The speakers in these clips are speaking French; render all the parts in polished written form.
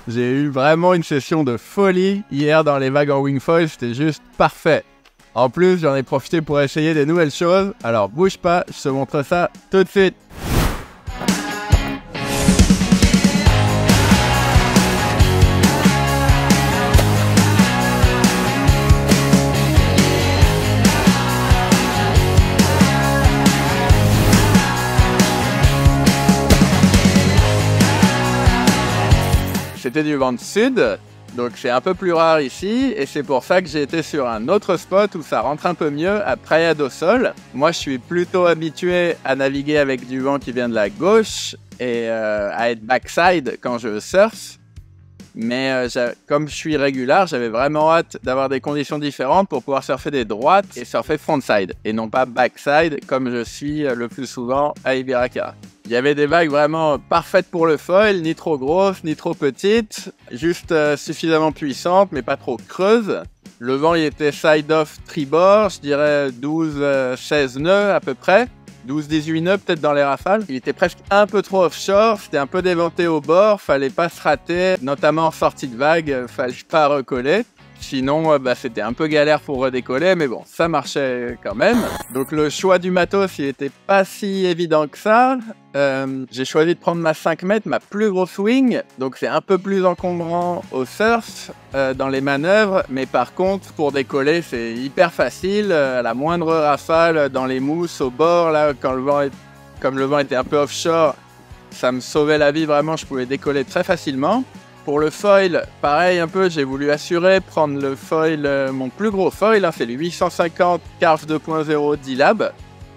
J'ai eu vraiment une session de folie hier dans les vagues en wingfoil, c'était juste parfait. En plus, j'en ai profité pour essayer des nouvelles choses, alors bouge pas, je te montre ça tout de suite. C'était du vent de sud, donc c'est un peu plus rare ici, et c'est pour ça que j'ai été sur un autre spot où ça rentre un peu mieux, à Praia do Sol. Moi je suis plutôt habitué à naviguer avec du vent qui vient de la gauche, et à être backside quand je surfe. Mais comme je suis régulier, j'avais vraiment hâte d'avoir des conditions différentes pour pouvoir surfer des droites et surfer frontside, et non pas backside comme je suis le plus souvent à Ibiraca. Il y avait des vagues vraiment parfaites pour le foil, ni trop grosses, ni trop petites, juste suffisamment puissantes, mais pas trop creuses. Le vent il était side-off tribord, je dirais 12-16 nœuds à peu près. 12-18 nœuds peut-être dans les rafales. Il était presque un peu trop offshore, c'était un peu déventé au bord, fallait pas se rater, notamment en sortie de vague, fallait pas recoller. Sinon, c'était un peu galère pour redécoller, mais bon, ça marchait quand même. Donc le choix du matos, il était pas si évident que ça. J'ai choisi de prendre ma 5 mètres, ma plus grosse wing, donc c'est un peu plus encombrant au surf, dans les manœuvres, mais par contre, pour décoller, c'est hyper facile. À la moindre rafale, dans les mousses, au bord, là, comme le vent était un peu offshore, ça me sauvait la vie, vraiment, je pouvais décoller très facilement. Pour le foil, pareil un peu, j'ai voulu prendre le foil, mon plus gros foil, hein, c'est le 850 Carve 2.0 D-Lab.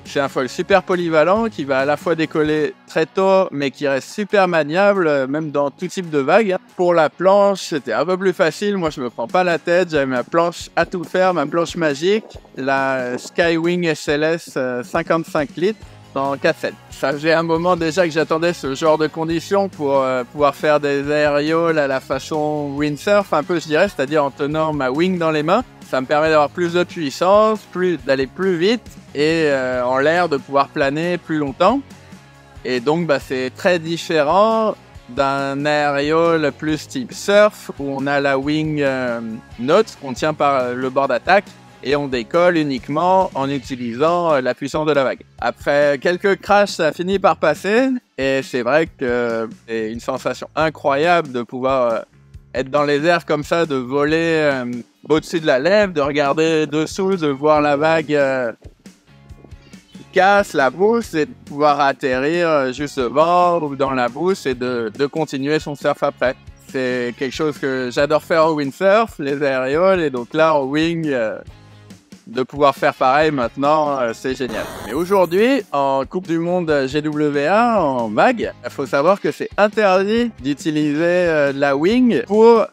C'est un foil super polyvalent qui va à la fois décoller très tôt, mais qui reste super maniable, même dans tout type de vague. Hein. Pour la planche, c'était un peu plus facile, moi je me prends pas la tête, j'avais ma planche à tout faire, ma planche magique, la Skywing SLS 55 litres. En 4-7. Ça faisait un moment déjà que j'attendais ce genre de conditions pour pouvoir faire des aérioles à la façon windsurf, un peu je dirais, c'est-à-dire en tenant ma wing dans les mains. Ça me permet d'avoir plus de puissance, d'aller plus vite et en l'air de pouvoir planer plus longtemps. Et donc c'est très différent d'un aériole plus type surf où on a la wing note qu'on tient par le bord d'attaque. Et on décolle uniquement en utilisant la puissance de la vague. Après quelques crashs, ça a fini par passer. Et c'est vrai que c'est une sensation incroyable de pouvoir être dans les airs comme ça, de voler au-dessus de la lèvre, de regarder dessous, de voir la vague qui casse la bourse et de pouvoir atterrir juste devant ou dans la bourse et de continuer son surf après. C'est quelque chose que j'adore faire au windsurf, les aérioles, et donc là au wing... de pouvoir faire pareil maintenant, c'est génial. Mais aujourd'hui, en Coupe du Monde GWA, en vague, il faut savoir que c'est interdit d'utiliser la wing pour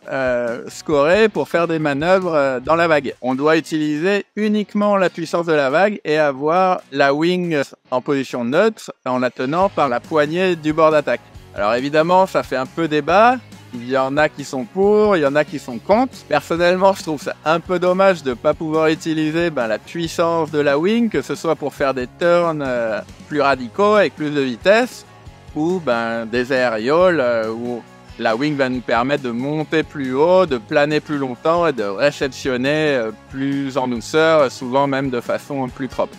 scorer, pour faire des manœuvres dans la vague. On doit utiliser uniquement la puissance de la vague et avoir la wing en position neutre en la tenant par la poignée du bord d'attaque. Alors évidemment, ça fait un peu débat. Il y en a qui sont pour, il y en a qui sont contre. Personnellement, je trouve ça un peu dommage de ne pas pouvoir utiliser la puissance de la wing, que ce soit pour faire des turns plus radicaux avec plus de vitesse, ou des aérioles où la wing va nous permettre de monter plus haut, de planer plus longtemps et de réceptionner plus en douceur, souvent même de façon plus propre.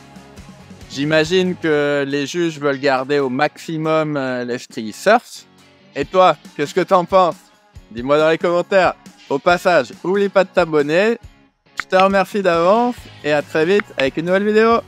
J'imagine que les juges veulent garder au maximum l'esprit surf. Et toi, qu'est-ce que t'en penses? Dis-moi dans les commentaires. Au passage, n'oublie pas de t'abonner. Je te remercie d'avance et à très vite avec une nouvelle vidéo.